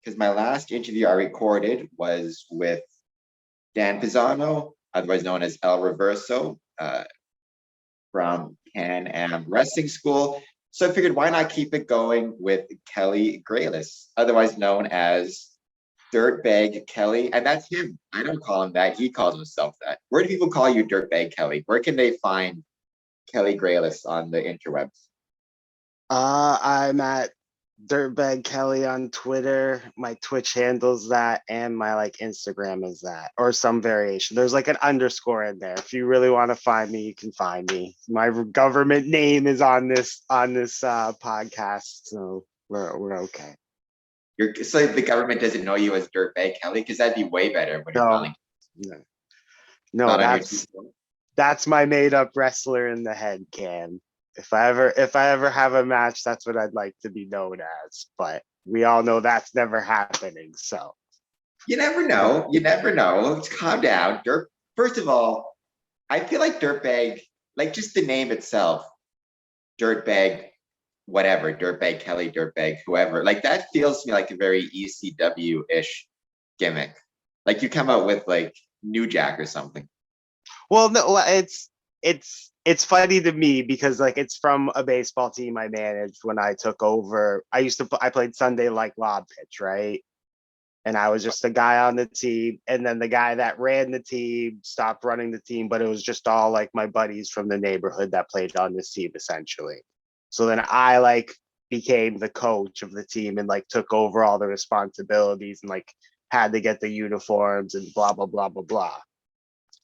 because my last interview I recorded was with Dan Pisano, otherwise known as El Reverso, from Can Am Wrestling School. So I figured, why not keep it going with Kelly Grealis, otherwise known as Dirtbag Kelly, and that's him. I don't call him that. He calls himself that. Where do people call you Dirtbag Kelly? Where can they find Kelly Grealis on the interwebs? I'm at Dirtbag Kelly on Twitter. My Twitch handles that, and my like Instagram is that, or some variation. There's like an underscore in there. If you really want to find me, you can find me. My government name is on this podcast, so we're okay. So the government doesn't know you as Dirtbag Kelly, because that'd be way better when you're calling. No, that's my made up wrestler in the head, Cam. If I ever have a match, that's what I'd like to be known as. But we all know that's never happening. So you never know. You never know. Let's calm down. First of all, I feel like Dirtbag, like just the name itself, Dirtbag, whatever, Dirtbag Kelly, Dirtbag whoever. Like that feels to me like a very ECW-ish gimmick. Like you come out with like New Jack or something. Well, no, it's funny to me because like it's from a baseball team I managed when I took over. I played Sunday like lob pitch, right? And I was just a guy on the team, and then the guy that ran the team stopped running the team, but it was just all like my buddies from the neighborhood that played on this team essentially. So then I like became the coach of the team and like took over all the responsibilities and like had to get the uniforms and blah blah blah blah blah.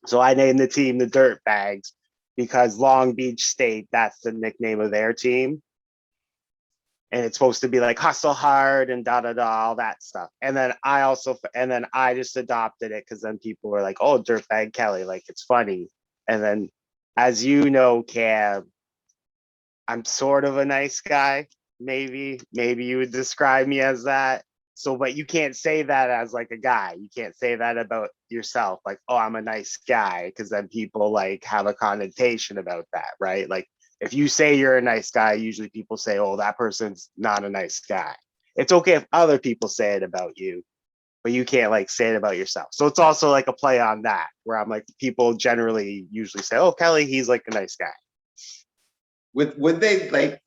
So I named the team the Dirtbags because Long Beach State, that's the nickname of their team. And it's supposed to be like hustle hard and da da da, all that stuff. And then I just adopted it because then people were like, oh, Dirtbag Kelly, like it's funny. And then, as you know, Cam, I'm sort of a nice guy. Maybe you would describe me as that. So, but you can't say that as like a guy. You can't say that about yourself. Like, oh, I'm a nice guy, because then people like have a connotation about that, right? Like if you say you're a nice guy, usually people say, oh, that person's not a nice guy. It's okay if other people say it about you, but you can't like say it about yourself. So it's also like a play on that, where I'm like, people generally usually say, oh, Kelly, he's like a nice guy. Would they like,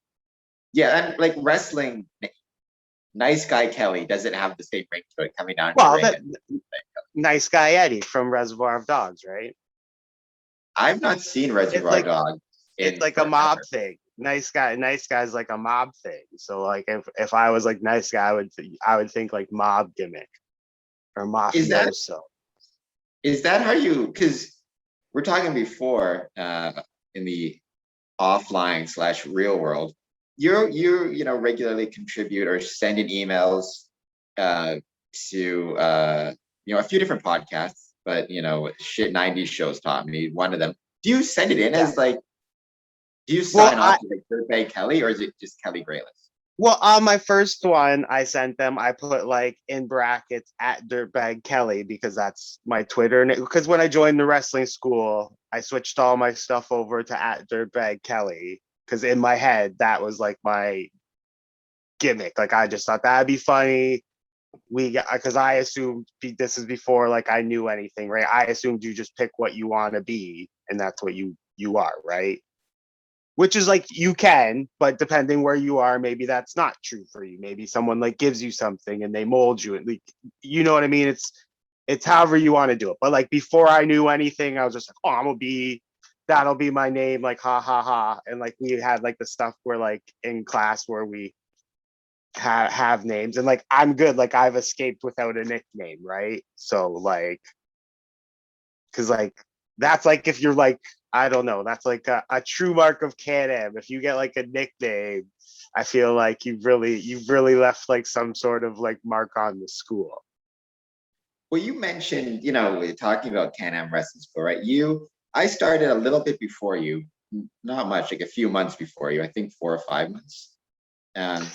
yeah, and like wrestling, nice guy Kelly doesn't have the same ring to it coming down. Well, nice guy Eddie from Reservoir of Dogs, right? I've not seen Reservoir Dogs. It's like a mob thing. Nice guy's like a mob thing. So like if I was like nice guy, I would think like mob gimmick or mafioso. Is that how you? Because we're talking before in the offline / real world, you know regularly contribute or send in emails to a few different podcasts, but shit 90s shows taught me one of them. Do you send it in as like, do you sign off to like Dirtbag Kelly, or is it just Kelly Grealis? Well, on my first one I sent them, I put like in brackets at Dirtbag Kelly because that's my Twitter. Because when I joined the wrestling school, I switched all my stuff over to at Dirtbag Kelly, because in my head that was like my gimmick. Like I just thought that'd be funny. Because I assumed this is before like I knew anything, right? I assumed you just pick what you want to be, and that's what you are, right? Which is like you can, but depending where you are, maybe that's not true for you. Maybe someone like gives you something and they mold you, and like, you know what I mean? It's however you want to do it. But like before I knew anything, I was just like, oh, that'll be my name, like ha ha ha. And like we had like the stuff where like in class where we have names, and like I'm good, like I've escaped without a nickname, right? So like, because like that's like if you're like, I don't know, that's like a true mark of Can-Am. If you get like a nickname, I feel like you've really left like some sort of like mark on the school. Well, you mentioned, we're talking about Can-Am Wrestling School, right? I started a little bit before you, not much, like a few months before you, I think 4 or 5 months.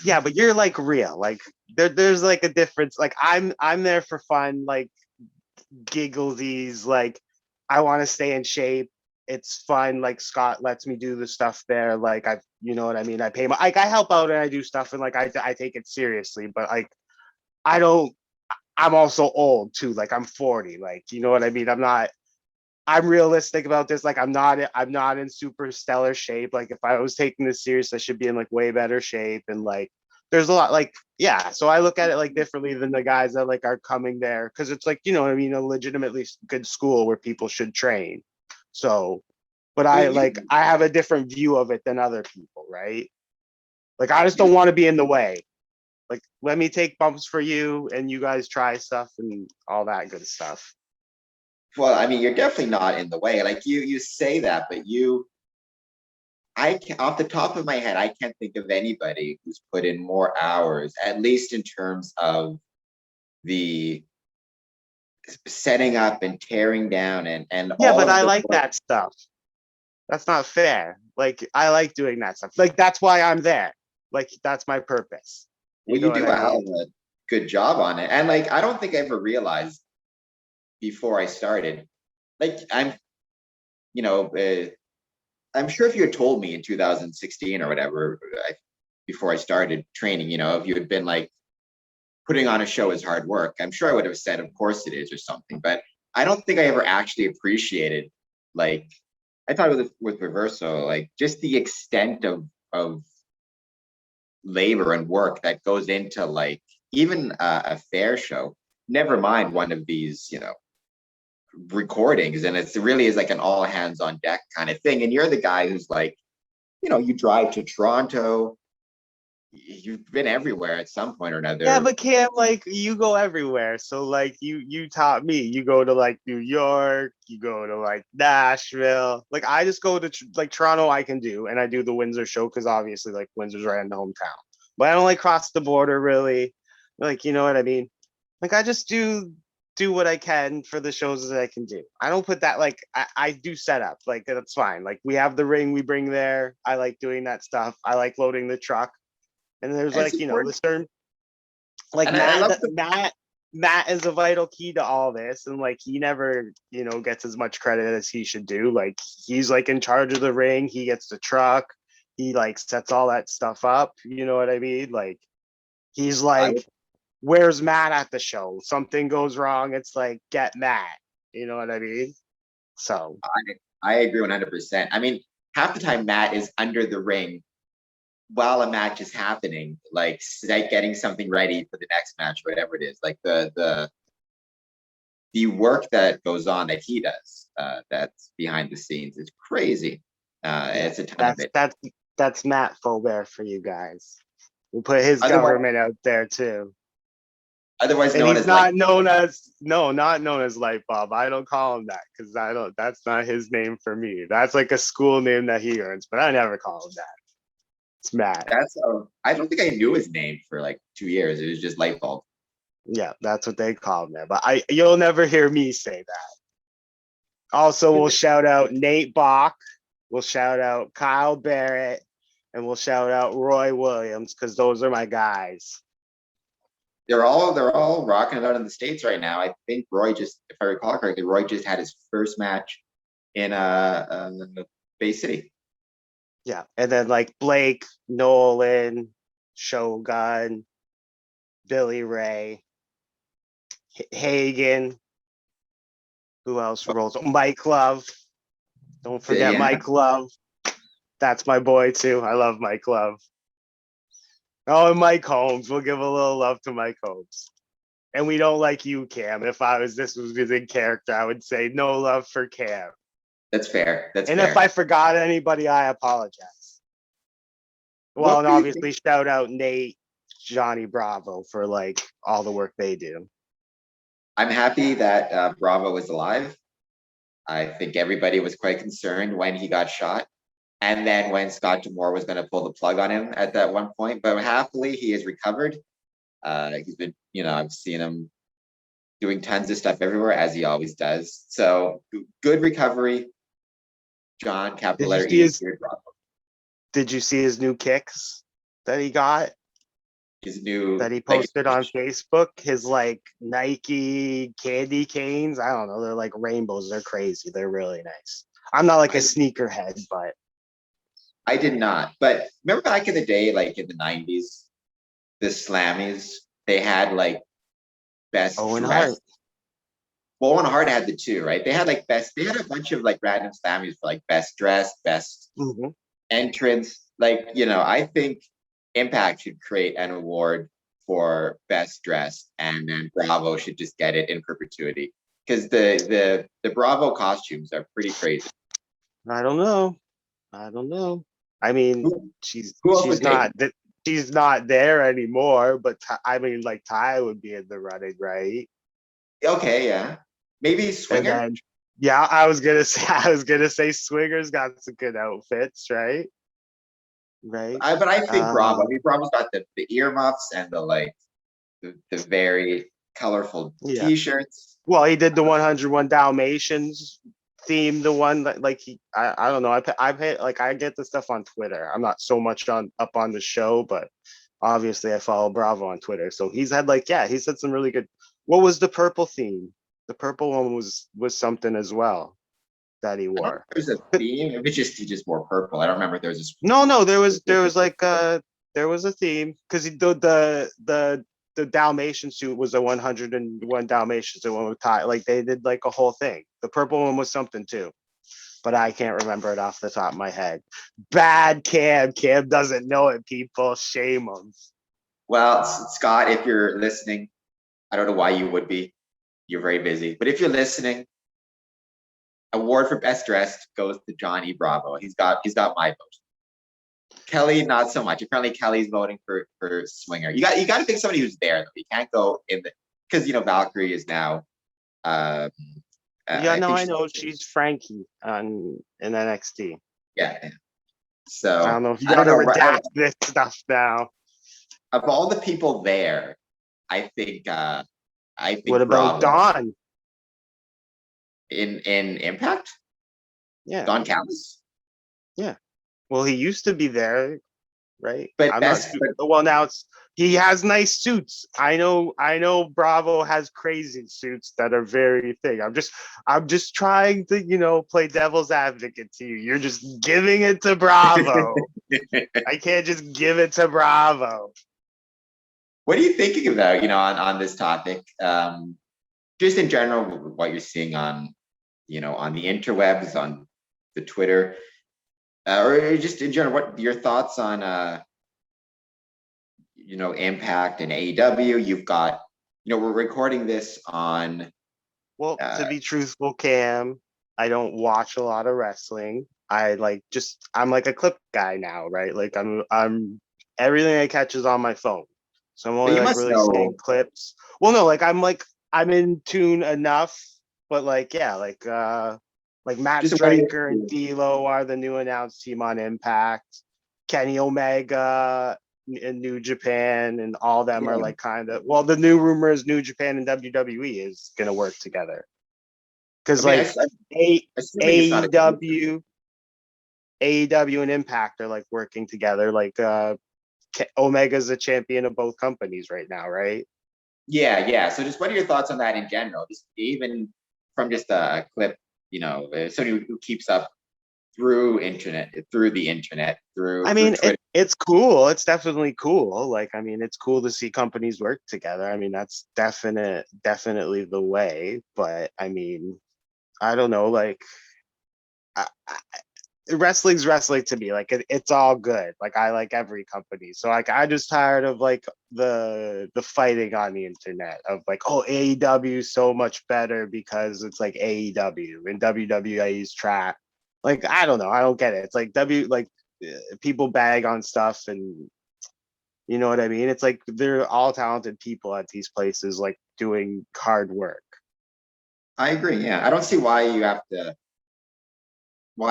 Yeah, but you're like real, like there's like a difference. Like I'm there for fun, like gigglesies, like I want to stay in shape. It's fun. Like Scott lets me do the stuff there. Like you know what I mean? I pay I help out and I do stuff, and like I take it seriously, but like I don't. I'm also old too. Like I'm 40. Like you know what I mean. I'm realistic about this. Like I'm not in super stellar shape. Like if I was taking this serious, I should be in like way better shape. And like there's a lot like yeah. So I look at it like differently than the guys that like are coming there because it's like, you know what I mean, a legitimately good school where people should train. So but Well, I have a different view of it than other people, right? Like I just don't want to be in the way. Like let me take bumps for you and you guys try stuff and all that good stuff. well, I mean, you're definitely not in the way. Like you say that, but off the top of my head, I can't think of anybody who's put in more hours, at least in terms of the setting up and tearing down and Yeah, all but of I the like work. that stuff. That's not fair. Like I like doing that stuff. Like that's why I'm there. Like that's my purpose. You Well, know you what do I a hell mean? of a good job on it. And like, I don't think I ever realized before I started, like, I'm sure if you had told me in 2016 or whatever, before I started training, if you had been like, putting on a show is hard work, I'm sure I would have said, of course it is, or something. But I don't think I ever actually appreciated, like, I thought with Reverso, like, just the extent of labor and work that goes into like even a fair show. Never mind one of these, recordings, and it really is like an all hands on deck kind of thing. And you're the guy who's like, you drive to Toronto, you've been everywhere at some point or Yeah, another. but Cam, like you go everywhere. So like you taught me. You go to like New York, you go to like Nashville. Like I just go to like Toronto I can do and I do the Windsor show because obviously like Windsor's right in the hometown. But I don't like cross the border really. Like you know what I mean? Like I just do what I can for the shows that I can do. I don't put that like I do setup. Like that's fine. Like we have the ring we bring there. I like doing that stuff. I like loading the truck. And there's And it's like, you know, important. the certain like And I love the Matt is a vital key to all this and like he never gets as much credit as he should do. Like he's like in charge of the ring, he gets the truck, he like sets all that stuff up, you know what I mean? Like he's I like where's Matt at the show, something goes wrong, it's like get Matt, you know what I mean? So I agree 100%. I mean, half the time Matt is under the ring while a match is happening, like getting something ready for the next match, whatever it is. Like the work that goes on that he does, that's behind the scenes, is crazy. yeah, It's a ton of that's it. that's that's Matt Faubert for you guys. We'll put his Otherwise, government out there too. otherwise And known he's as like, not known as no, not known as Light Bulb. I don't call him that because I don't. That's not his name for me. That's like a school name that he earns, but I never call him that. It's Matt. I don't think I knew his name for like 2 years. It was just light bulb. Yeah, that's what they call him there. But you'll never hear me say that. Also, we'll shout out Nate Bach. We'll shout out Kyle Barrett, and we'll shout out Roy Williams because those are my guys. They're all rocking it out in the States right now. I think Roy just, if I recall correctly, Roy just had his first match in Bay City. Yeah, and then like Blake, Nolan, Shogun, Billy Ray, Hagen. Who else rolls? Mike Love. Don't forget Yeah, Mike Love. That's my boy too. I love Mike Love. Oh, and Mike Holmes. We'll give a little love to Mike Holmes. And we don't like you, Cam. If this was in character, I would say no love for Cam. that's fair. That's And if I fair. forgot anybody, I apologize. Well, What and were you thinking? obviously shout out Nate, Johnny Bravo for like all the work they do. I'm happy that Bravo is alive. I think everybody was quite concerned when he got shot. And then when Scott Demore was going to pull the plug on him at that one point, but happily he has recovered. He's been, I've seen him doing tons of stuff everywhere as he always does. So good recovery, John, capital Did you letter see E, his here, Bravo. did you see his new kicks that he got? His That new, he like, posted on Facebook, his like Nike candy canes. I don't know. They're like rainbows. They're crazy. They're really nice. I'm not like a I, sneakerhead, but I did not. But remember back in the day, like in the 90s, the Slammies, they had like best Owen Hart. dressed. Well, Owen Hart had the two, right? They had a bunch of like random Sammys for like best dressed, best Hmm. entrance. I think Impact should create an award for best dressed, and then Bravo should just get it in perpetuity because the Bravo costumes are pretty crazy. I don't know. I don't know. I mean, Who, she's who else she's would take? not that she's not there anymore. But I mean, like Ty would be in the running, right? Okay, yeah, maybe And Swinger. then, yeah, I was gonna say, Swinger's got some good outfits, right? Right. But I think Bravo. I Um, mean, Bravo's got the earmuffs and the very colorful yeah. T-shirts. Well, he did the 101 Dalmatians theme, the one that like I don't know. I pay like I get the stuff on Twitter. I'm not so much on up on the show, but obviously I follow Bravo on Twitter. So he's had like he said some really good. What was the purple theme? The purple one was something as well that he I don't know wore. if there's a theme. If it's just he just wore purple. I don't remember if there was a No, there was like there was a theme because the Dalmatian suit was a 101 Dalmatians, the one with tie. Like they did like a whole thing. The purple one was something too, but I can't remember it off the top of my head. Bad Cam. Cam doesn't know it. People shame him. Well, Scott, if you're listening, I don't know why you would be. You're very busy. But if you're listening, award for best dressed goes to Johnny Bravo. He's got my vote. Kelly, not so much. Apparently, Kelly's voting for Swinger. You got to pick somebody who's there though. You can't go in the because Valkyrie is now. Um, Yeah, I no, think I she's know she's Frankie on in NXT. yeah. I So don't know if you I don't got to know. redact this stuff now. Of all the people there, I think What about Bravo Don? in Impact. Yeah, Don Callis. yeah. Well, he used to be there, right? But I'm not best, su- but well now it's he has nice suits. I know Bravo has crazy suits that are very thing. I'm just trying to, play devil's advocate to you. You're just giving it to Bravo. I can't just give it to Bravo. what are you thinking about, on this topic? Just in general, what you're seeing on the interwebs, on the Twitter, or just in general, what your thoughts on, Impact and AEW? You've got, we're recording this on, Well, to uh, be truthful, Cam, I don't watch a lot of wrestling. I'm like a clip guy now, right? Like I'm everything I catch is on my phone. So I'm but only you like must really seeing know, clips. Well, no, I'm in tune enough, but like yeah, like Matt just what Striker and D'Lo are the new announced team on Impact. Kenny Omega in New Japan and all them are yeah, like kind of well, the new rumor is New Japan and WWE is gonna work together. I Because mean, like A assuming it's not a AEW, AEW and Impact are like working together. Like Omega's a champion of both companies right now, right? yeah, yeah. So just what are your thoughts on that in general? Just even from just a clip, somebody who keeps up through the internet, I through mean, Twitter. it's cool. It's definitely cool. Like, I mean, it's cool to see companies work together. I mean, that's definitely the way. But I mean, I don't know. Like, wrestling's wrestling to me. Like it's all good. Like I like every company. So like I just tired of like the fighting on the internet of like, oh, AEW is so much better because it's like AEW and WWE's track. Like I don't know. I don't get it. It's like people bag on stuff and you know what I mean? It's like they're all talented people at these places like doing hard work. I agree. Yeah, I don't see why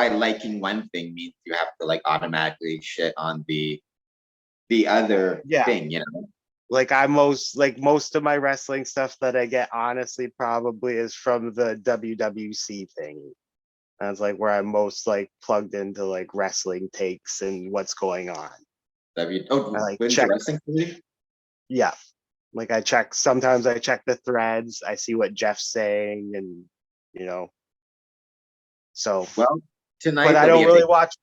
liking one thing means you have to like automatically shit on the other Yeah. thing. Like most of my wrestling stuff that I get honestly probably is from the WWC thing. That's like where I'm most like plugged into like wrestling takes and what's going on. I like When's the check, wrestling community? yeah. Like sometimes I check the threads, I see what Jeff's saying and you know, so Well, but tonight I there'll be don't a big. really watch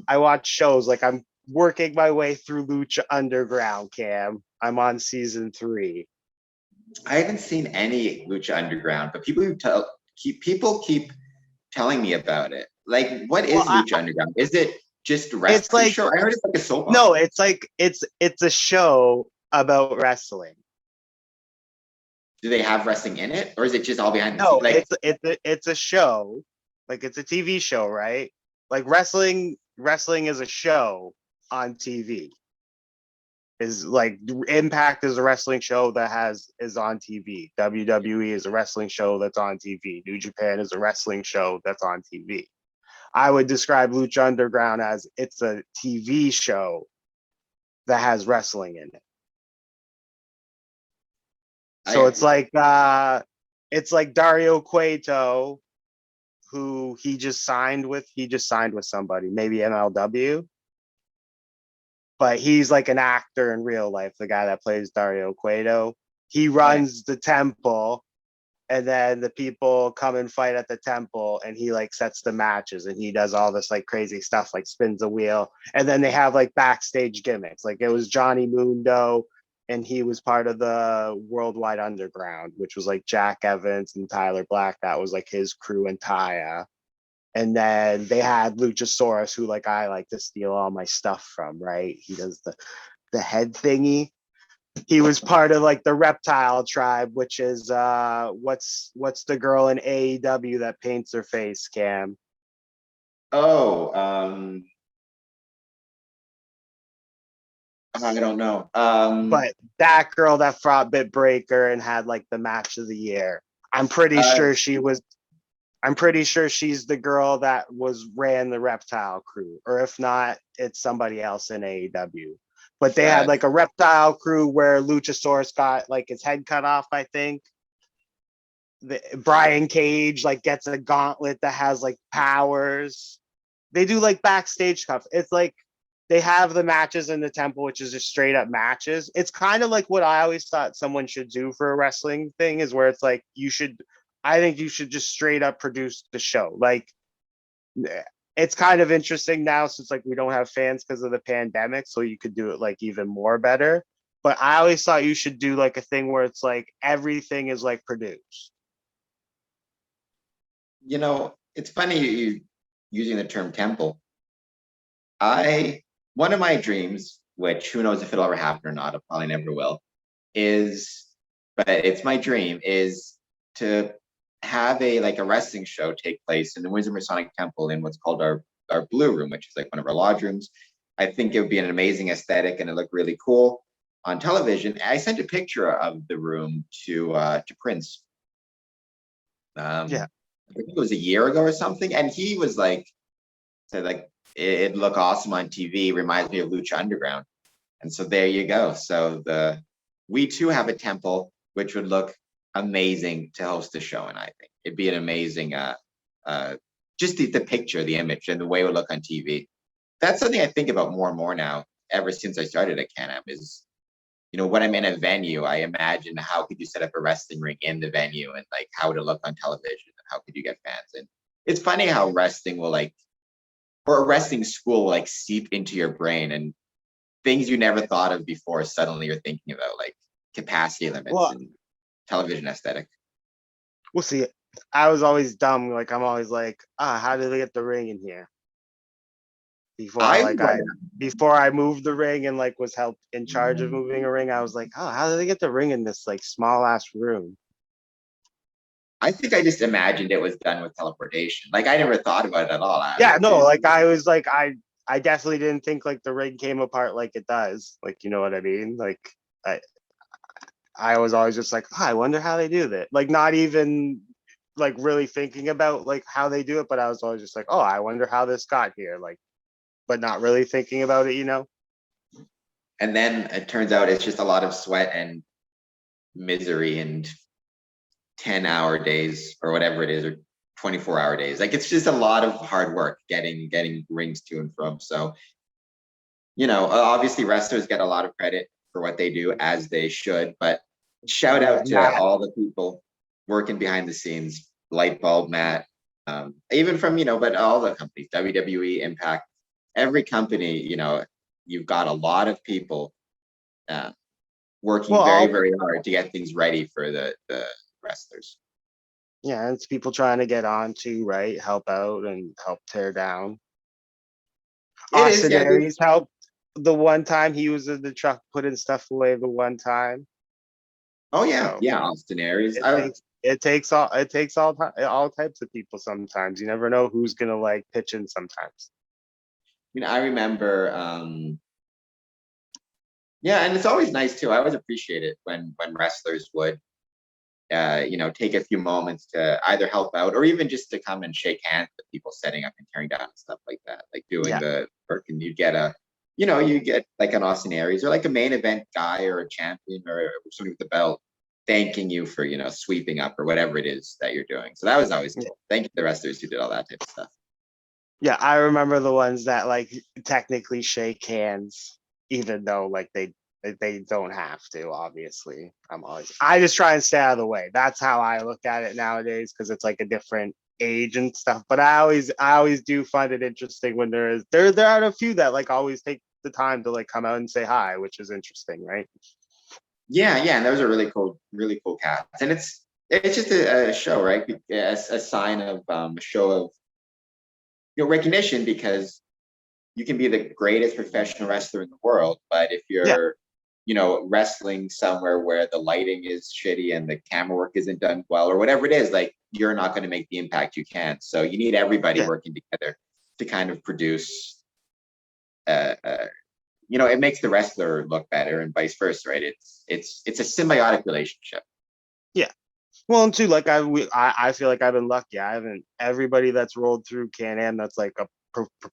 I watch shows like I'm working my way through Lucha Underground, Cam. I'm on season 3. I haven't seen any Lucha Underground, but people keep telling me about it. Like, what Well, is Lucha Underground? Is it just a it's wrestling like show? I heard it's like a soap opera. no, it's like it's a show about wrestling. Do they have wrestling in it, or is it just all behind the scenes? No, Like, it's a show, like it's a TV show, right? Like wrestling is a show on TV. Is like Impact is a wrestling show that is on TV. WWE is a wrestling show that's on TV. New Japan is a wrestling show that's on TV. I would describe Lucha Underground as it's a TV show that has wrestling in it. So I it's like Dario Cueto, who he just signed with somebody, maybe MLW, but he's like an actor in real life, the guy that plays Dario Cueto. He okay, runs the temple, and then the people come and fight at the temple, and he like sets the matches, and he does all this like crazy stuff, like spins a wheel, and then they have like backstage gimmicks. Like it was Johnny Mundo, and he was part of the Worldwide Underground, which was like Jack Evans and Tyler Black. That was like his crew and Taya. And then they had Luchasaurus, who like I like to steal all my stuff from, right? He does the head thingy. He was part of like the reptile tribe, which is what's the girl in AEW that paints her face, Cam? oh, I don't know. But that girl that fought Bit Breaker and had like the match of the year. I'm pretty Uh, sure she was I'm pretty sure she's the girl that was ran the reptile crew, or if not, it's somebody else in AEW. But they had that like a reptile crew where Luchasaurus got like his head cut off, I think. Brian Cage like gets a gauntlet that has like powers. They do like backstage stuff. It's like they have the matches in the temple, which is just straight up matches. It's kind of like what I always thought someone should do for a wrestling thing is where it's like I think you should just straight up produce the show. Like it's kind of interesting now since like we don't have fans because of the pandemic, so you could do it like even more better. But I always thought you should do like a thing where it's like everything is like produced. it's funny you using the term temple. I One of my dreams, which who knows if it'll ever happen or not, it probably never will, is but it's my dream is to have a wrestling show take place in the Windsor Masonic Temple in what's called our blue room, which is like one of our lodge rooms. I think it would be an amazing aesthetic and it looked really cool on television. I sent a picture of the room to Prince. Yeah. I think it was a year ago or something, and he was like, said like it'd look awesome on TV. Reminds me of Lucha Underground, and so there you go. So we too have a temple which would look amazing to host the show, and I think it'd be an amazing uh just the picture, the image, and the way it would look on TV. That's something I think about more and more now. Ever since I started at Can-Am is when I'm in a venue, I imagine how could you set up a wrestling ring in the venue and like how would it look on television and how could you get fans. And it's funny how wrestling will or a wrestling school will like seep into your brain and things you never thought of before suddenly you're thinking about, like capacity limits Well, and television aesthetic. we'll see. I was always dumb. Like I'm always like, how did they get the ring in here? Before I like before I moved the ring and like was helped in charge of moving a ring, I was like, oh, how did they get the ring in this like small ass room? I think I just imagined it was done with teleportation. Like I never thought about it at all. Yeah, no, like I was like I definitely didn't think like the ring came apart like it does. Like you know what I mean? Like I I was always just like, I wonder how they do that. Like not even like really thinking about like how they do it, but I was always just like, oh, I wonder how this got here. Like, but not really thinking about it, you know? And then it turns out it's just a lot of sweat and misery and 10-hour days or whatever it is, or 24-hour days. Like it's just a lot of hard work getting rings to and from. So, obviously wrestlers get a lot of credit for what they do, as they should, but shout Yeah, out to Matt. all the people working behind the scenes, Lightbulb, Matt, even from, but all the companies, WWE, Impact, every company, you've got a lot of people uh, working very, Well, very hard to get things ready for the wrestlers. yeah, it's people trying to get on too, right? Help out and help tear down. It is, Austin yeah. Aries helped the one time he was in the truck putting stuff away the one time. Oh yeah, So yeah. Austin Aries. it takes all types of people sometimes. You never know who's gonna like pitch in sometimes. I remember. Yeah, and it's always nice too. I always appreciate it when wrestlers would, take a few moments to either help out or even just to come and shake hands with people setting up and tearing down and stuff like that, like doing Yeah. the work. And you get like an Austin Aries or like a main event guy or a champion or somebody with the belt thanking you for sweeping up or whatever it is that you're doing. So that was always Yeah. cool. Thank you to the wrestlers who did all that type of stuff. Yeah, I remember the ones that like technically shake hands, even though like they don't have to, obviously. I just try and stay out of the way. That's how I look at it nowadays because it's like a different age and stuff. But I always do find it interesting when there are a few that like always take the time to like come out and say hi, which is interesting, right? Yeah, yeah, and those are really cool cats, and it's just a show, right? A sign of a show of recognition because you can be the greatest professional wrestler in the world, but if Yeah. you're wrestling somewhere where the lighting is shitty and the camera work isn't done well or whatever it is, like you're not going to make the impact you can. So you need everybody Yeah. working together to kind of produce it makes the wrestler look better and vice versa, right? It's a symbiotic relationship. Yeah. Well, and too, like I feel like I've been lucky. I haven't everybody that's rolled through Can-Am that's like a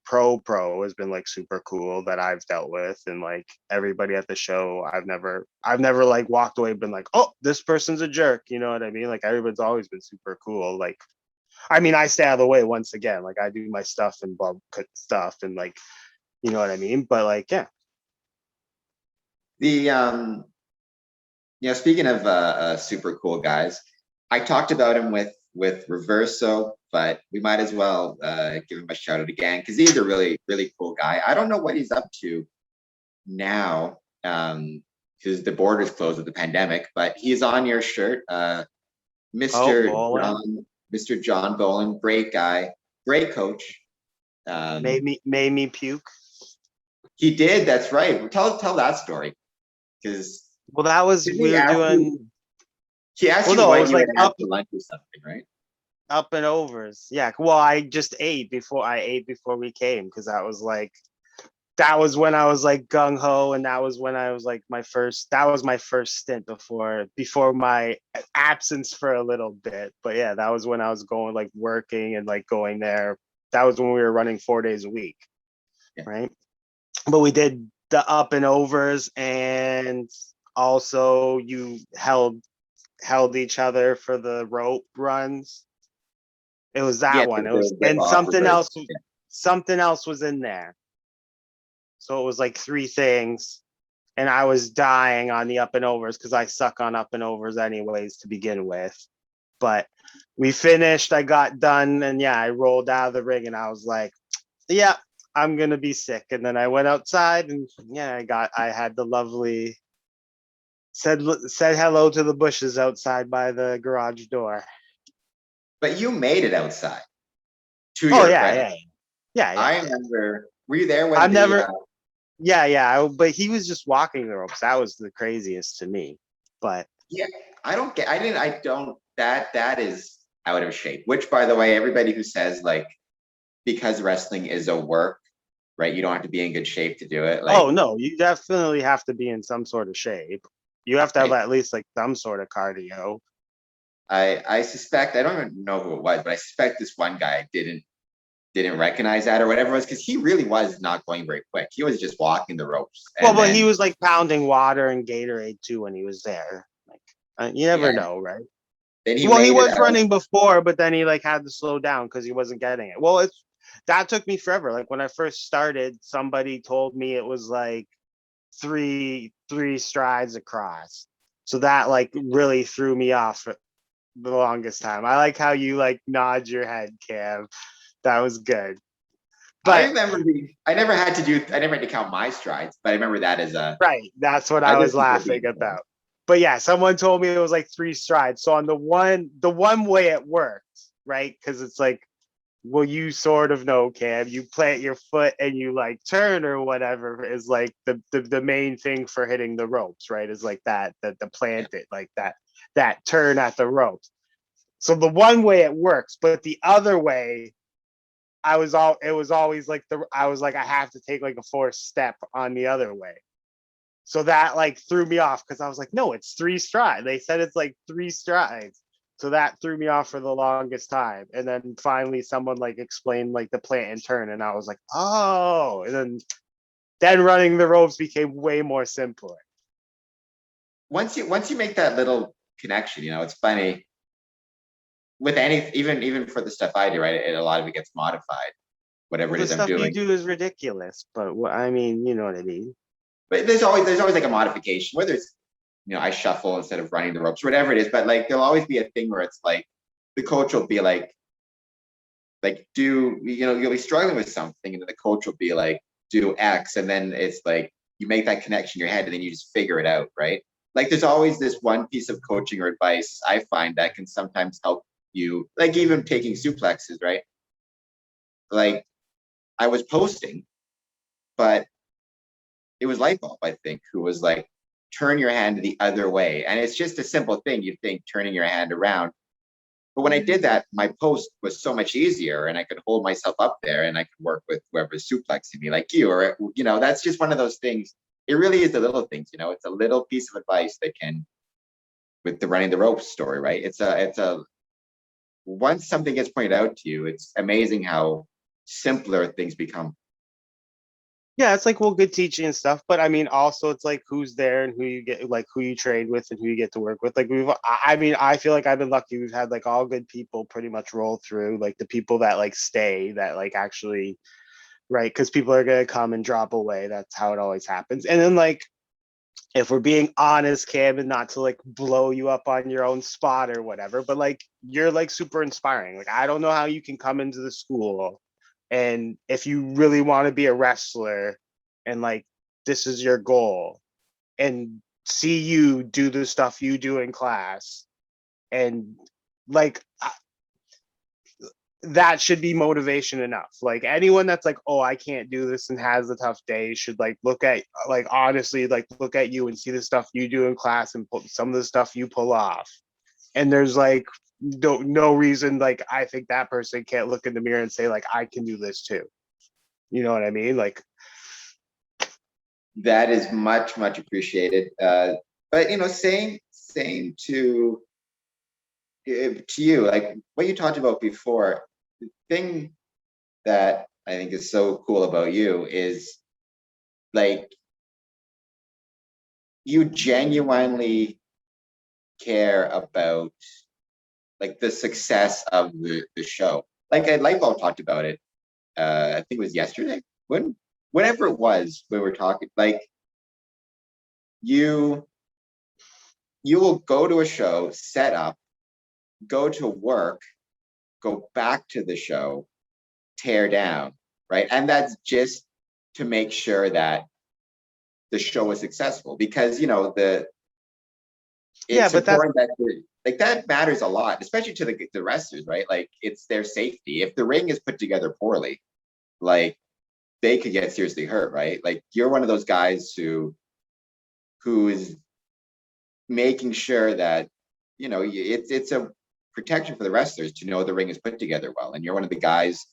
pro has been like super cool that I've dealt with, and like everybody at the show, I've never like walked away and been like, oh, this person's a jerk. You know what I mean? Like everybody's always been super cool. Like, I mean, I stay out of the way once again. Like I do my stuff and bub cut stuff and like, you know what I mean? But like, yeah, The speaking of super cool guys, I talked about him with Reverso, but we might as well give him a shout out again because he's a really really cool guy. I don't know what he's up to now because the borders closed with the pandemic, but he's on your shirt, oh, Mr. bowling Mr. John Boland, great guy, great coach. made me puke. He did, that's right. Tell that story because Well, that was didn't we he were ask you? doing. He asked Well, you no, it what was you like had had for lunch or something, right? up and overs. Yeah. Well, I ate before we came because that was when I was like gung ho, and that was when I was like that was my first stint before my absence for a little bit. But yeah, that was when I was going like working and like going there. That was when we were running 4 days a week, Yeah. right? But we did the up and overs, and also you held each other for the rope runs. It was Yeah, that one. It was, the and off reverse. Yeah. something else was in there. So it was like three things. And I was dying on the up and overs because I suck on up and overs anyways to begin with. But we finished, I got done, and yeah, I rolled out of the ring and I was like, yeah, I'm gonna be sick. And then I went outside and yeah, I had the lovely said hello to the bushes outside by the garage door. But you made it outside, to Oh your yeah, credit. yeah, yeah, yeah, I yeah. remember, were you there when I've the never, yeah, yeah. But he was just walking the ropes. That was the craziest to me. But yeah, I don't, that is out of shape, which by the way, everybody who says like, because wrestling is a work, right? You don't have to be in good shape to do it. oh Like, no, you definitely have to be in some sort of shape. You have to have right? at least like some sort of cardio. I suspect, I don't even know who it was, but I suspect this one guy didn't recognize that or whatever it was because he really was not going very quick. He was just walking the ropes, Well, and but he then was like pounding water and Gatorade too when he was there. Like you yeah, never know, right? then he Well, he made it was out. running before, but then he like had to slow down because he wasn't getting it. Well, it's that took me forever. Like when I first started, somebody told me it was like three strides across. So that like really threw me off for the longest time. I like how you like nod your head, Cam. That was good. I But remember I never had to count my strides, but I remember that as right, that's what I I was just remember laughing being about. But yeah, someone told me it was like 3 strides. So on the one way it worked, right? Because it's like, well, you sort of know, Cam. You plant your foot and you like turn or whatever is like the main thing for hitting the ropes, right? Is like that the yeah. plant it like that turn at the ropes. So the one way it works, but the other way, it was always like I was like I have to take like a forced step on the other way. So that like threw me off because I was like, no, it's 3 strides. They said it's like 3 strides. So that threw me off for the longest time. And then finally someone like explained like the plant and turn. And I was like, oh, and then running the ropes became way more simpler. Once you make that little connection, it's funny with any even for the stuff I do, right? A lot of it gets modified, whatever Well, it the is I'm stuff you doing. do is ridiculous, but I mean, you know what I mean? But there's always like a modification, whether it's I shuffle instead of running the ropes, whatever it is. But like there'll always be a thing where it's like the coach will be like do you'll be struggling with something, and then the coach will be like do X, and then it's like you make that connection in your head, and then you just figure it out, right? Like there's always this one piece of coaching or advice I find that can sometimes help you, like even taking suplexes, right? Like I was posting, but it was light bulb, I think, who was like, turn your hand the other way. And it's just a simple thing. You think turning your hand around. But when I did that, my post was so much easier, and I could hold myself up there, and I could work with whoever's suplexing me like you, or, that's just one of those things. It really is the little things, it's a little piece of advice that can, with the running the ropes story, right? Once something gets pointed out to you, it's amazing how simpler things become. Yeah, it's like, well, good teaching and stuff, but I mean, also it's like who's there and who you get, like who you train with and who you get to work with. Like I mean, I feel like I've been lucky. We've had like all good people pretty much roll through, like the people that like stay, that like actually, right? Because people are gonna come and drop away. That's how it always happens. And then like, if we're being honest, Cam, and not to like blow you up on your own spot or whatever, but like you're like super inspiring. Like I don't know how you can come into the school, and if you really want to be a wrestler and like this is your goal, and see you do the stuff you do in class, and like that should be motivation enough. Like anyone that's like, oh, I can't do this and has a tough day should like look at, like honestly, like look at you and see the stuff you do in class and some of the stuff you pull off. And there's like no reason like I think that person can't look in the mirror and say like I can do this too. You know what I mean? Like, That is much, much appreciated. But same to you, like what you talked about before. The thing that I think is so cool about you is like you genuinely care about like the success of the show. Like Lightbulb talked about it. I think it was yesterday. Whenever it was, we were talking. Like you, you will go to a show, set up, go to work, go back to the show, tear down, right? And that's just to make sure that the show is successful, because yeah, it's but that's important that like that matters a lot, especially to the wrestlers, right? Like it's their safety. If the ring is put together poorly, like they could get seriously hurt, right? Like you're one of those guys who is making sure that it's a protection for the wrestlers to know the ring is put together well. And you're one of the guys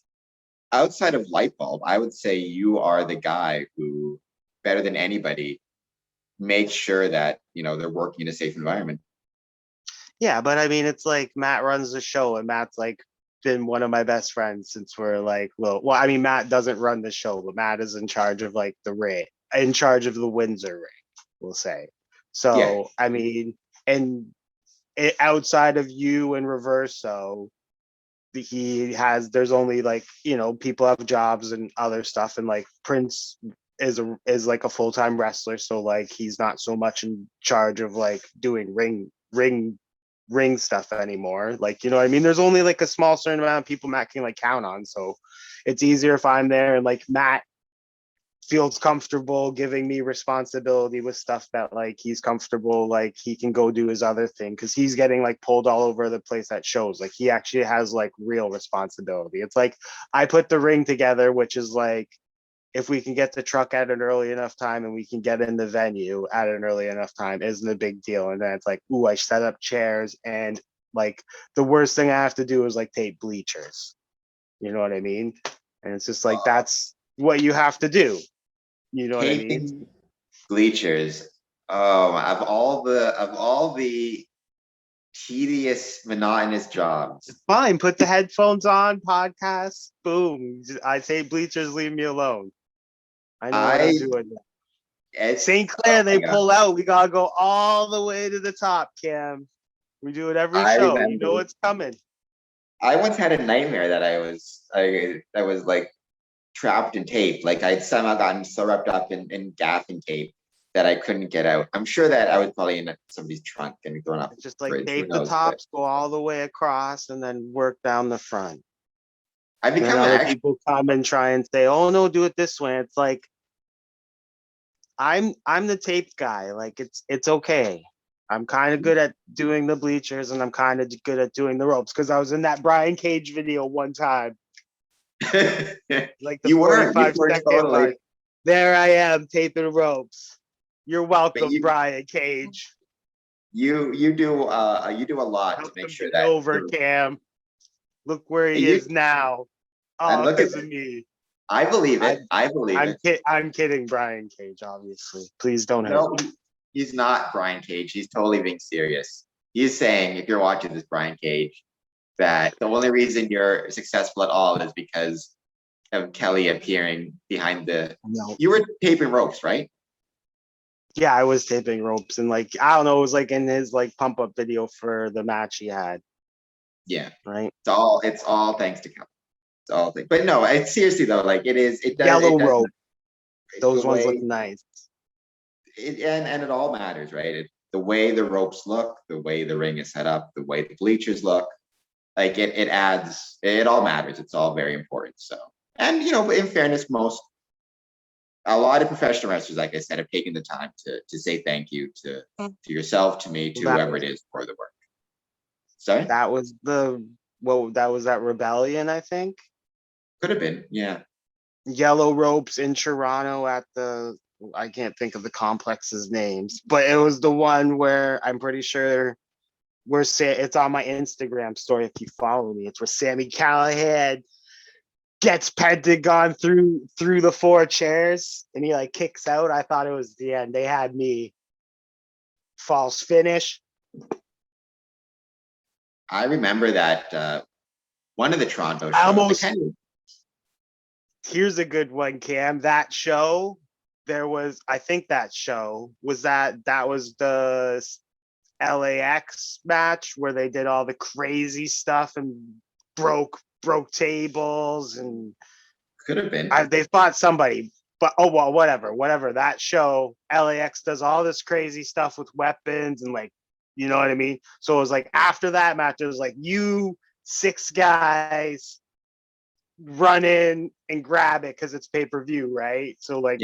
outside of Lightbulb, I would say you are the guy who, better than anybody, makes sure that they're working in a safe environment. yeah, but I mean it's like Matt runs the show and Matt's like been one of my best friends since we're like I mean Matt doesn't run the show, but Matt is in charge of like the ring, in charge of the Windsor ring, we'll say. Yeah, So I mean, and outside of you and Reverso, there's only like people have jobs and other stuff, and like Prince is like a full-time wrestler, so like he's not so much in charge of like doing ring ring stuff anymore. Like, you know what I mean? There's only like a small certain amount of people Matt can like count on. So it's easier if I'm there and like Matt feels comfortable giving me responsibility with stuff that like he's comfortable, like he can go do his other thing because he's getting like pulled all over the place at shows. Like he actually has like real responsibility. It's like I put the ring together, which is like if we can get the truck at an early enough time and we can get in the venue at an early enough time isn't a big deal. And then it's like, ooh, I set up chairs and like the worst thing I have to do is like tape bleachers. You know what I mean? And it's just like that's what you have to do. You know what I mean? Taping bleachers. Oh, of all the tedious, monotonous jobs. Fine, put the headphones on, podcast, boom. I say bleachers, leave me alone. I know what I'm doing. St. Clair, they pull out. We gotta go all the way to the top, Cam. We do it every I show. remember. You know what's coming. I once had a nightmare that I was like trapped in tape. Like I'd somehow gotten so wrapped up in gaffing tape that I couldn't get out. I'm sure that I was probably in somebody's trunk and thrown up. It's just like tape the tops, go all the way across, and then work down the front. I become other people come and try and say, "Oh no, do it this way." It's like I'm the tape guy. Like it's okay. I'm kind of good at doing the bleachers, and I'm kind of good at doing the ropes because I was in that Brian Cage video one time. Like the 45-second totally. mark. There I am taping ropes. You're welcome, Brian Cage. You do a lot to make sure that over Cam. Look where he is now. Oh, because of me. I believe it. I'm kidding, Brian Cage. Obviously, please don't hurt me. He's not Brian Cage. He's totally being serious. He's saying, if you're watching this, Brian Cage, that the only reason you're successful at all is because of Kelly appearing behind the. No. You were taping ropes, right? Yeah, I was taping ropes, and like I don't know, it was like in his like pump up video for the match he had. Yeah, right. It's all thanks to Kelly. It's all things. But no, it's seriously though, like it is. It does. Yellow rope. Those ones look nice. And it all matters, right? The way the ropes look, the way the ring is set up, the way the bleachers look, like it adds. It all matters. It's all very important. So, and you know, in fairness, a lot of professional wrestlers, like I said, have taken the time to say thank you to yourself, to me, to whoever it is for the work. Sorry? That was that Rebellion, I think. Could have been, yeah. Yellow ropes in Toronto at I can't think of the complex's names, but it was the one where I'm pretty sure it's on my Instagram story if you follow me. It's where Sami Callihan gets Pentagon through the 4 chairs and he like kicks out. I thought it was the end. They had me false finish. I remember that one of the Toronto shows. Here's a good one, Cam. That show, I think that show was that was the LAX match where they did all the crazy stuff and broke tables and could have been. They fought somebody, but oh well, whatever. That show, LAX does all this crazy stuff with weapons and like, you know what I mean? So it was like after that match, it was like you 6 guys run in and grab it because it's pay-per-view, right? So like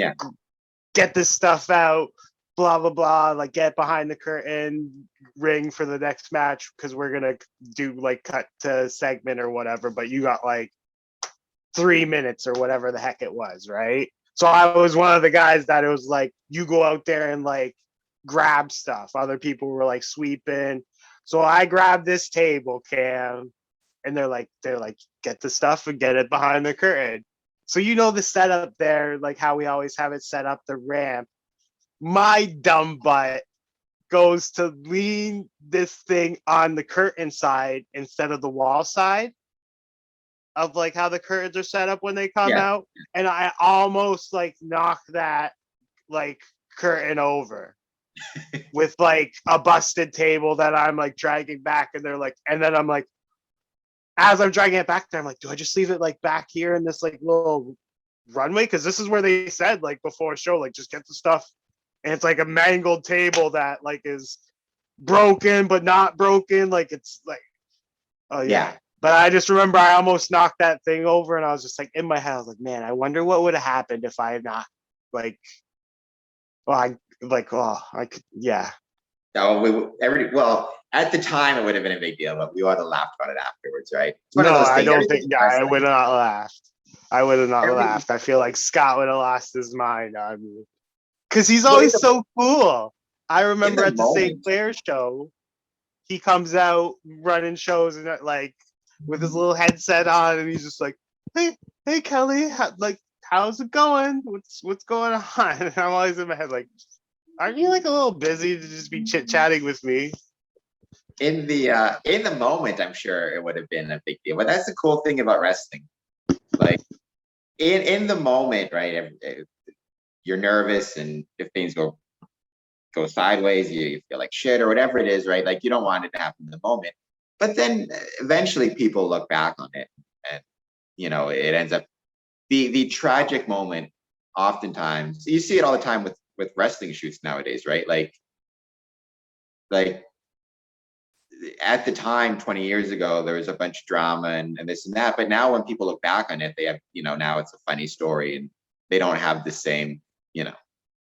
get this stuff out, blah blah blah, like get behind the curtain, ring for the next match because we're gonna do like cut to segment or whatever, but you got like 3 minutes or whatever the heck it was, right? So I was one of the guys that it was like you go out there and like grab stuff. Other people were like sweeping. So I grabbed this table, Cam, and they're like, get the stuff and get it behind the curtain. So you know the setup there, like how we always have it set up, the ramp. My dumb butt goes to lean this thing on the curtain side instead of the wall side of like how the curtains are set up when they come out. And I almost like knock that like curtain over with like a busted table that I'm like dragging back. And they're like, and then I'm like, as I'm dragging it back there, I'm like, do I just leave it like back here in this like little runway? Because this is where they said like before show, like just get the stuff. And it's like a mangled table that like is broken but not broken. Like it's like, oh yeah. Yeah. But I just remember I almost knocked that thing over, and I was just like in my head, I was like, man, I wonder what would have happened if I had not like, well, I like, oh, I could, yeah. No, well, at the time it would have been a big deal, but we would have laughed about it afterwards, right? It's one No, of those I things. don't think. Everything Yeah, I would wrestling. have not laughed. I would have not Every laughed. I feel like Scott would have lost his mind on me because he's well, always so cool. I in remember the at the St. moment, Clair show, he comes out running shows and like with his little headset on, and he's just like, "Hey, hey, Kelly, like, how's it going? What's going on?" And I'm always in my head like, "Aren't you like a little busy to just be chit chatting with me?" in the moment, I'm sure it would have been a big deal. But that's the cool thing about wrestling. Like in the moment, right? You're nervous, and if things go sideways, you feel like shit or whatever it is, right? Like you don't want it to happen in the moment. But then eventually people look back on it, and it ends up the tragic moment. Oftentimes, you see it all the time with wrestling shoots nowadays, right? Like at the time 20 years ago there was a bunch of drama and this and that, but now when people look back on it, they have, now it's a funny story, and they don't have the same, you know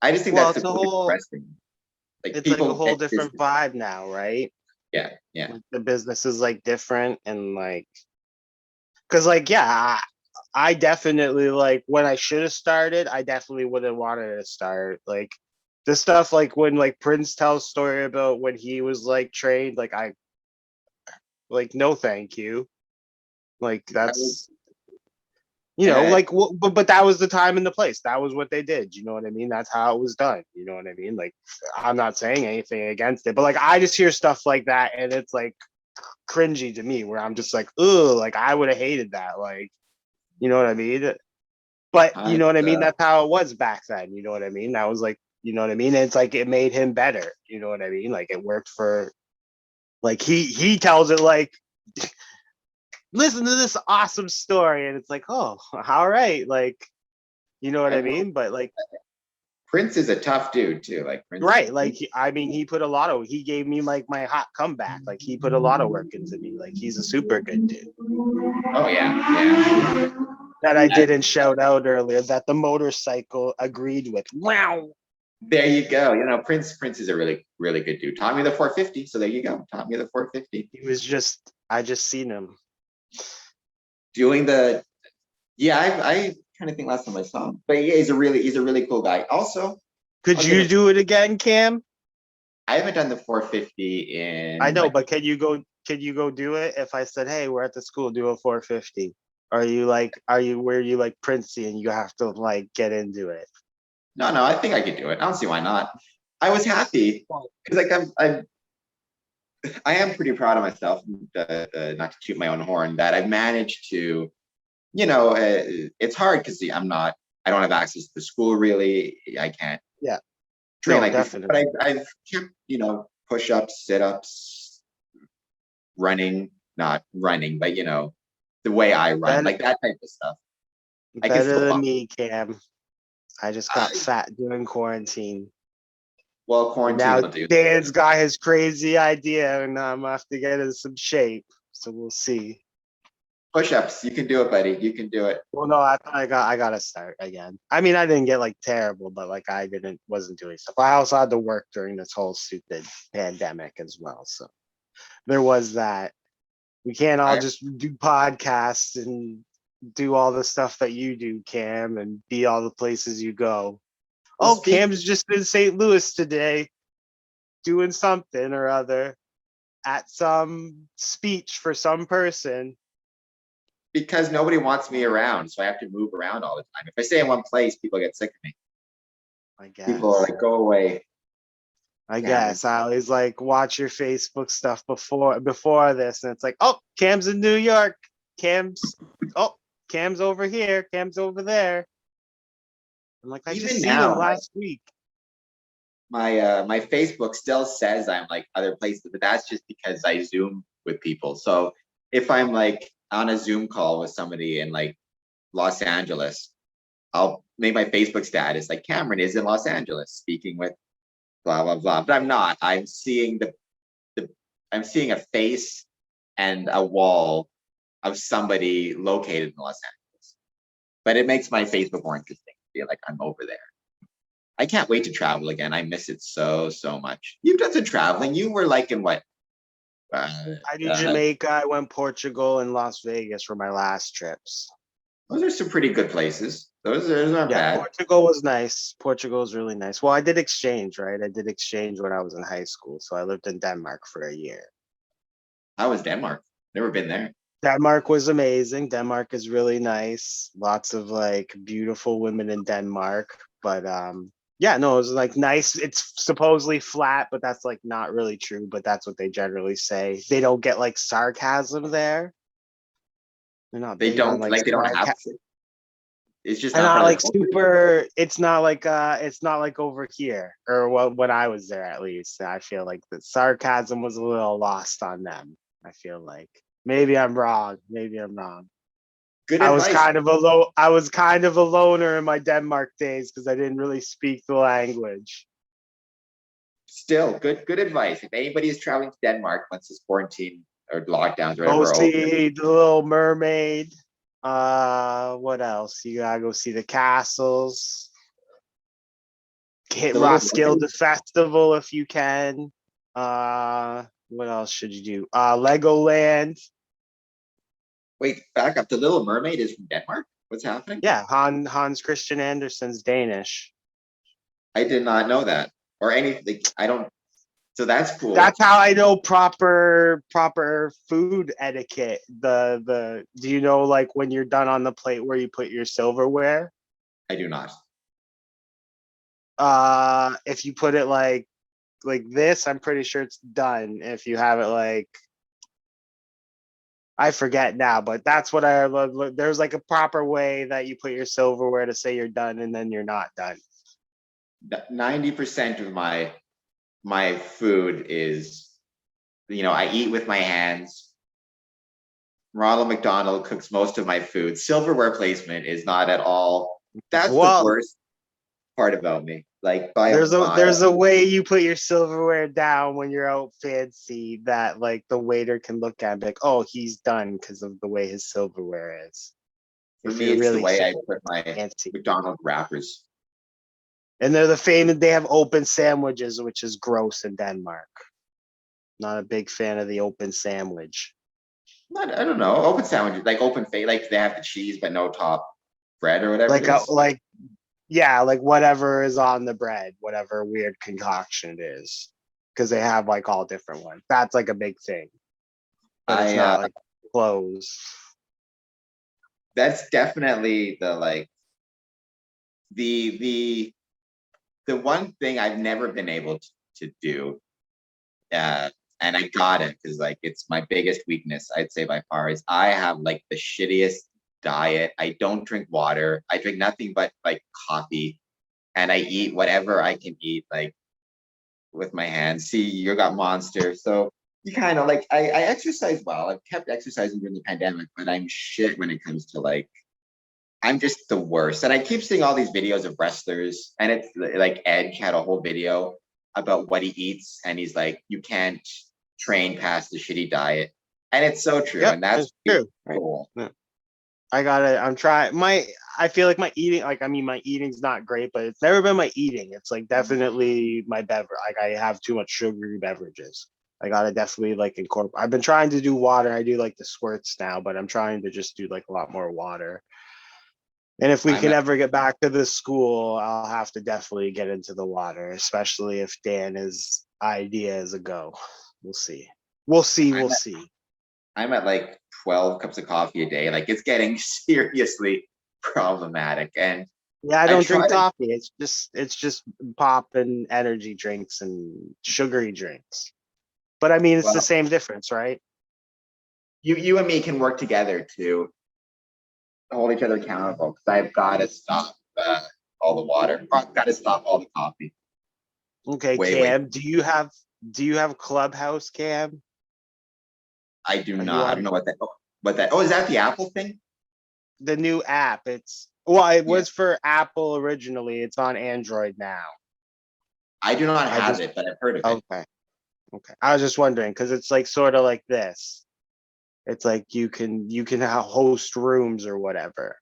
I just think Well, that's the cool thing with wrestling. Like it's like a people whole get different business. vibe now, right? Yeah, yeah. Like the business is like different and like, cause like, yeah, I definitely like when I should have started, I definitely would have wanted to start like the stuff like when like Prince tells story about when he was like trained, like I like no thank you. Like I was that's uh, like but that was the time and the place. That was what they did. You know what I mean? That's how it was done. You know what I mean? Like I'm not saying anything against it, but like I just hear stuff like that and it's like cringy to me where I'm just like, ugh, like I would have hated that. Like, you know what I mean? But you I, know what I mean? uh, That's how it was back then. You know what I mean? That was like, you know what I mean? And it's like it made him better. You know what I mean? Like it worked for like he tells it like listen to this awesome story, and it's like, oh, all right, like you know what I I will. mean? But like Prince is a tough dude too. Like Prince. right, like I mean, he gave me like my hot comeback. Like he put a lot of work into me. Like he's a super good dude. Oh yeah, yeah. That I I, didn't shout out earlier that the motorcycle agreed with. Wow. there you go. Prince is a really really good dude. Taught me the 450. So there you go. Taught me the 450. He was just I just seen him. Doing the Yeah, I trying to think last time I saw him, but yeah, he's a really cool guy. Also, Could I'll give you him. do it again, Cam? I haven't done the 450 I in know, like. but can you go do it if I said, hey, we're at the school, do a 450? Are you where you like Princey and you have to like get into it? No, no, I think I could do it. I don't see why not. I was happy because like I am pretty proud of myself. Not to toot my own horn, that I've managed to. It's hard because I don't have access to the school really. I can't Yeah. train No, like before, but definitely. I've kept push ups, sit ups, running, not running, but the way I run, Better like that type of stuff. I can better still than follow. me, Cam. I just got I, fat during quarantine. well, And quarantine now will do. Dan's got his crazy idea and I'm gonna have to get in some shape. So we'll see. Push ups, you can do it, buddy. You can do it. Well, no, I gotta start again. I mean, I didn't get like terrible, but like I wasn't doing stuff. I also had to work during this whole stupid pandemic as well. So there was that. We can't all I just do podcasts and do all the stuff that you do, Cam, and be all the places you go. Well, Oh, Cam's just in St. Louis today doing something or other at some speech for some person. because nobody wants me around, so I have to move around all the time. If I stay in one place, people get sick of me. I People are guess. like, "Go away, I Cameron." guess I always like watch your Facebook stuff before this, and it's like, oh, Cam's in New York. Cam's oh, Cam's over here. Cam's over there. I'm like, I just Even seen him now, last week. my Facebook still says I'm like other places, but that's just because I Zoom with people. So if I'm like on a Zoom call with somebody in like Los Angeles, I'll make my Facebook status like Cameron is in Los Angeles speaking with blah blah blah. But I'm not. I'm seeing I'm seeing a face and a wall of somebody located in Los Angeles. But it makes my Facebook more interesting. I feel like I'm over there. I can't wait to travel again. I miss it so much. You've done some traveling. You were like in what? I did Jamaica, I went Portugal and Las Vegas for my last trips. Those are some pretty good places. Those aren't Yeah, bad. Portugal was nice. Portugal was really nice. Well, I did exchange, right? I did exchange when I was in high school. So I lived in Denmark for a year. How was Denmark? Never been there. Denmark was amazing. Denmark is really nice. Lots of like beautiful women in Denmark. But yeah, no, it was like nice. It's supposedly flat, but that's like not really true. But that's what they generally say. They don't get like sarcasm there. They're not They big on don't like like they don't have to. It's just and not not part of like the culture. super. It's not like over here or what when I was there at least. I feel like the sarcasm was a little lost on them. I feel like maybe I'm wrong. Maybe I'm wrong. Good I was advice. kind of a I was kind of a loner in my Denmark days because I didn't really speak the language. Still, good advice. If anybody is traveling to Denmark once this quarantine or lockdowns or Go whatever are over, see the Little Mermaid. What else? You gotta go see the castles. Hit the little Roskilde Festival if you can. What else should you do? Legoland. wait, back up. The Little Mermaid is from Denmark. What's happening? Yeah, Hans Christian Andersen's Danish. I did not know that or anything. I don't. So that's cool. That's how I know proper food etiquette. The do you know like when you're done on the plate where you put your silverware? I do not. If you put it like this, I'm pretty sure it's done. If you have it like I forget now, but that's what I love. There's like a proper way that you put your silverware to say you're done and then you're not done. 90% of my food is, I eat with my hands. Ronald McDonald cooks most of my food. Silverware placement is not at all. That's the Well, worst part about me. Like by a there's mile. a way you put your silverware down when you're out fancy that like the waiter can look at and be like, oh, he's done because of the way his silverware is. For If me, you're it's the really way I put my fancy. McDonald's wrappers. And they're the famous they have open sandwiches, which is gross in Denmark. Not a big fan of the open sandwich. I don't know. Open sandwiches, like open face, like they have the cheese but no top bread or whatever it is. Yeah, like whatever is on the bread, whatever weird concoction it is. Because they have like all different ones. That's like a big thing. But it's not like clothes. That's definitely the like the one thing I've never been able to do. And I got it because like it's my biggest weakness, I'd say by far, is I have like the shittiest diet. I don't drink water. I drink nothing but like coffee, and I eat whatever I can eat like with my hands. See, you got Monster, so you kind of like I exercise well. I've kept exercising during the pandemic, but I'm shit when it comes to like I'm just the worst. And I keep seeing all these videos of wrestlers, and it's like Edge had a whole video about what he eats, and he's like, you can't train past the shitty diet. And it's so true. Yep, And that's it's true. cool. Yeah. I got it. I'm trying I feel like my eating, like I mean my eating's not great, but it's never been my eating. It's like definitely my beverage. Like I have too much sugary beverages. I gotta definitely like incorporate. I've been trying to do water. I do like the squirts now, but I'm trying to just do like a lot more water. And if we I'm can at, ever get back to the school, I'll have to definitely get into the water, especially if Dan's idea is a go. We'll see. We'll see. I'm We'll at, see. I'm at like 12 cups of coffee a day. Like it's getting seriously problematic. And Yeah, I I don't try drink to coffee. It's just pop and energy drinks and sugary drinks. But I mean, it's the well, same difference, right? you and me can work together to hold each other accountable because I've got to stop all the water. I've got to stop all the coffee. Okay, Way. Cam, do you have Clubhouse, Cam? I do Are you not. I don't on know what that. Oh, is that the Apple thing? the new app? It Yeah. was for Apple originally. It's on Android now. I do not I have just it, but I've heard of it. okay. Okay. I was just wondering because it's like sort of like this. It's like you can host rooms or whatever.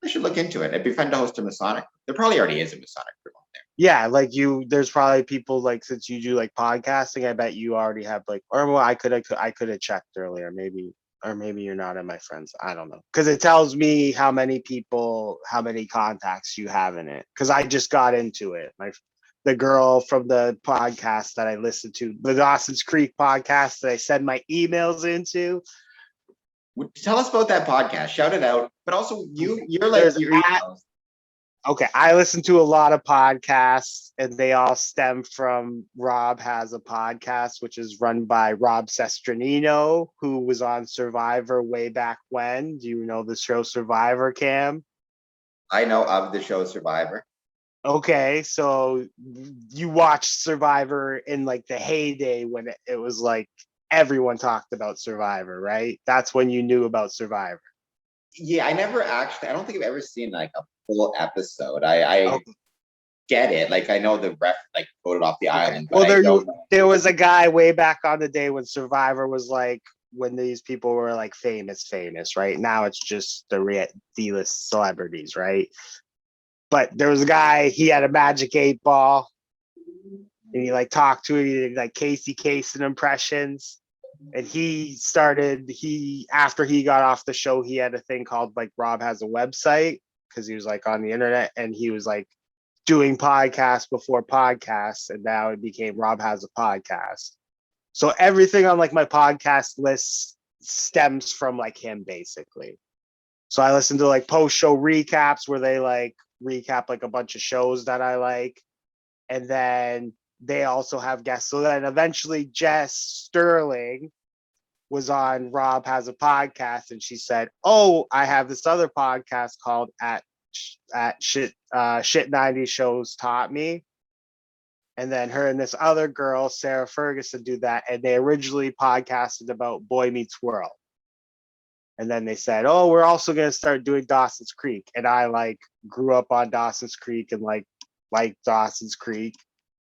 I should look into it. It'd be fun to host a Masonic. There probably already is a Masonic group on there. Yeah, like there's probably people like since you do like podcasting, I bet you already have like, or well, I could have checked earlier, maybe, or maybe you're not in my friends. I don't know, because it tells me how many people, how many contacts you have in it. Because I just got into it. The girl from the podcast that I listened to, the Dawson's Creek podcast that I send my emails into. Tell us about that podcast. Shout it out. But also, you're like There's your at emails. Okay, I listen to a lot of podcasts, and they all stem from Rob Has a Podcast, which is run by Rob Sestranino, who was on Survivor way back when. Do you know the show Survivor, Cam? I know of the show Survivor. Okay, so you watched Survivor in like the heyday when it was like everyone talked about Survivor, right? That's when you knew about Survivor. Yeah, I never actually. I don't think I've ever seen like a full episode. I get it. Like I know the ref like voted off the Okay. island, but Well, I don't know. there was a guy way back on the day when Survivor was like when these people were like famous, right? Now it's just the D-list celebrities, right? But there was a guy, he had a magic 8 ball and he like talked to it, he did like Casey Kasem impressions. And after he got off the show, he had a thing called like Rob Has a Website because he was like on the internet and he was like doing podcasts before podcasts, and now it became Rob Has a Podcast. So everything on like my podcast list stems from like him basically. So I listen to like post show recaps where they like recap like a bunch of shows that I like, and then they also have guests. So then eventually Jess Sterling was on Rob Has a Podcast, and she said, "Oh, I have this other podcast called at shit 90 shows taught me." And then her and this other girl, Sarah Ferguson, do that, and they originally podcasted about Boy Meets World. And then they said, "Oh, we're also going to start doing Dawson's Creek." And I like grew up on Dawson's Creek and like Dawson's Creek,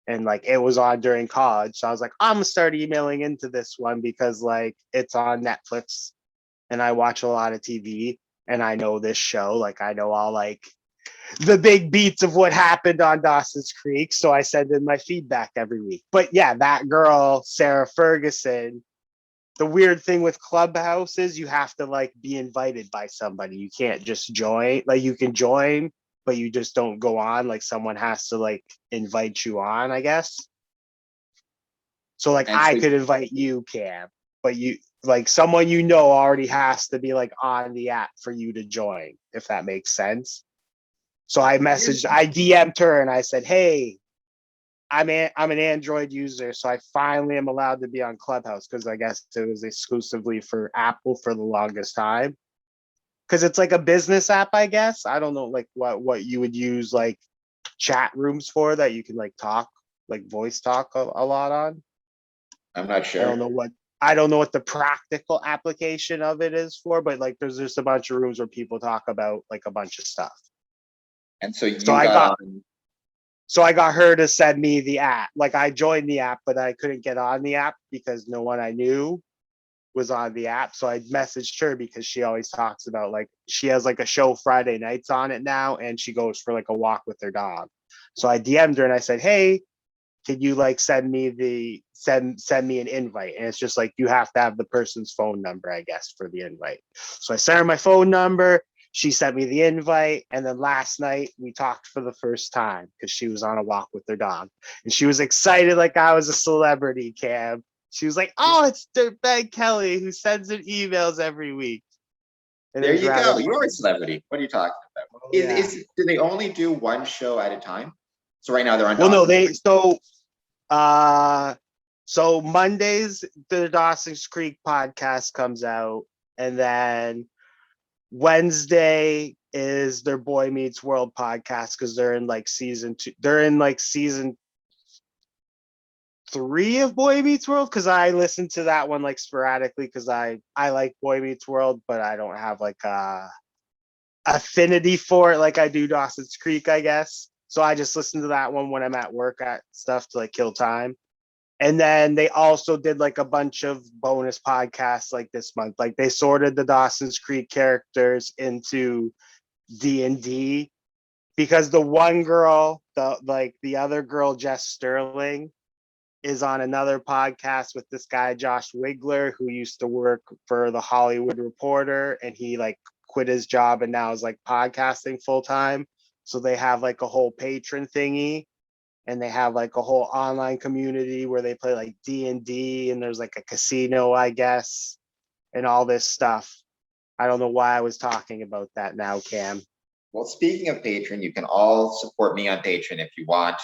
and like it was on during college. So I was like, I'm gonna start emailing into this one because like it's on Netflix and I watch a lot of TV and I know this show. Like I know all like the big beats of what happened on Dawson's Creek. So I send in my feedback every week. But yeah, that girl, Sarah Ferguson, the weird thing with Clubhouse is you have to like be invited by somebody. You can't just join. Like you can join, but you just don't go on. Like someone has to like invite you on, I guess. So like And I so could invite you, Cam, but you like someone you know already has to be like on the app for you to join, if that makes sense. So I DM'd her and I said, "Hey, I'm an Android user, so I finally am allowed to be on Clubhouse because I guess it was exclusively for Apple for the longest time. Because it's like a business app, I guess. I don't know like what you would use like chat rooms for that you can like talk, like voice talk a lot on. I'm not I sure. don't know what the practical application of it is for, but like there's just a bunch of rooms where people talk about like a bunch of stuff. And so you So I got got on. So I got her to send me the app. Like I joined the app, but I couldn't get on the app because no one I knew was on the app. So I messaged her because she always talks about like she has like a show Friday nights on it now, and she goes for like a walk with her dog. So I DM'd her and I said, "Hey, can you like send me an invite?" And it's just like you have to have the person's phone number, I guess, for the invite. So I sent her my phone number. She sent me the invite, and then last night we talked for the first time because she was on a walk with her dog, and she was excited like I was a celebrity. Cam, she was like, "Oh, it's Dirtbag Kelly who sends in emails every week." And it There was you rather go. You're a funny. celebrity. What are you talking about? Oh, yeah. Do they only do one show at a time? So right now they're on Well, no, Dawson's Creek. uh so Mondays the Dawson's Creek podcast comes out, and then Wednesday is their Boy Meets World podcast because they're in like season 2. They're in like season 3 of Boy Meets World because I listen to that one like sporadically because I like Boy Meets World, but I don't have like a affinity for it like I do Dawson's Creek, I guess. So I just listen to that one when I'm at work at stuff to like kill time. And then they also did like a bunch of bonus podcasts like this month. Like they sorted the Dawson's Creek characters into D&D because the one girl, the other girl, Jess Sterling, is on another podcast with this guy, Josh Wigler, who used to work for the Hollywood Reporter, and he like quit his job and now is like podcasting full time. So they have like a whole patron thingy, and they have like a whole online community where they play like D&D, and there's like a casino, I guess, and all this stuff. I don't know why I was talking about that now, Cam. Well, speaking of Patreon, you can all support me on Patreon if you want,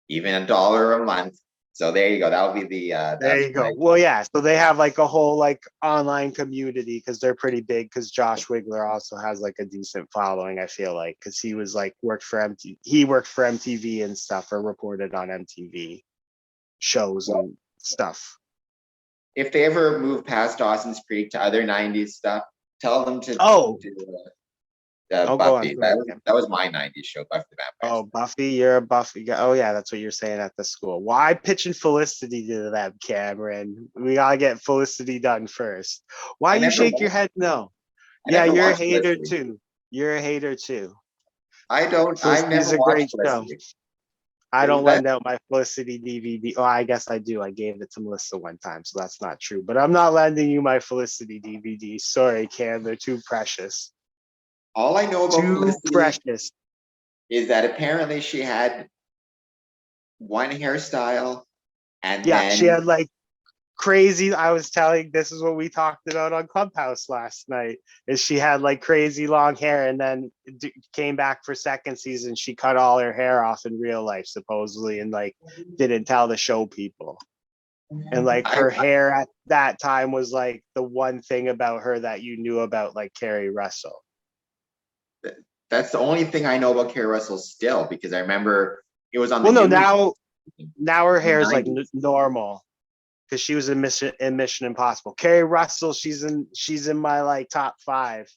even $1 a month. So there you go. That'll be the There you go. Well, yeah. So they have like a whole like online community because they're pretty big. Because Josh Wigler also has like a decent following. I feel like because he was like worked for MTV and stuff, or reported on MTV shows and stuff. If they ever move past Dawson's Creek to other '90s stuff, tell them to Go Buffy. on. That was my '90s show, Buffy the Vampire. Oh, Buffy, you're a Buffy guy. Oh, yeah, that's what you're saying at the school. Why pitching Felicity to them, Cameron? We gotta get Felicity done first. Why you shake your head? No. Yeah, you're a hater too. You're a hater too. I don't. I've never a great watched show. I don't lend out my Felicity DVD. Oh, I guess I do. I gave it to Melissa one time, so that's not true. But I'm not lending you my Felicity DVD. Sorry, Cam. They're too precious. All I know about Felicity precious is that apparently she had one hairstyle, and then she had like crazy. I was telling, this is what we talked about on Clubhouse last night, is she had like crazy long hair, and then came back for second season. She cut all her hair off in real life, supposedly, and like didn't tell the show people. And like her hair at that time was like the one thing about her that you knew about, like Carrie Russell. That's the only thing I know about Carrie Russell still, because I remember it was on. Well, no, now her hair is like normal, because she was in Mission Impossible. Carrie Russell, she's in my like top 5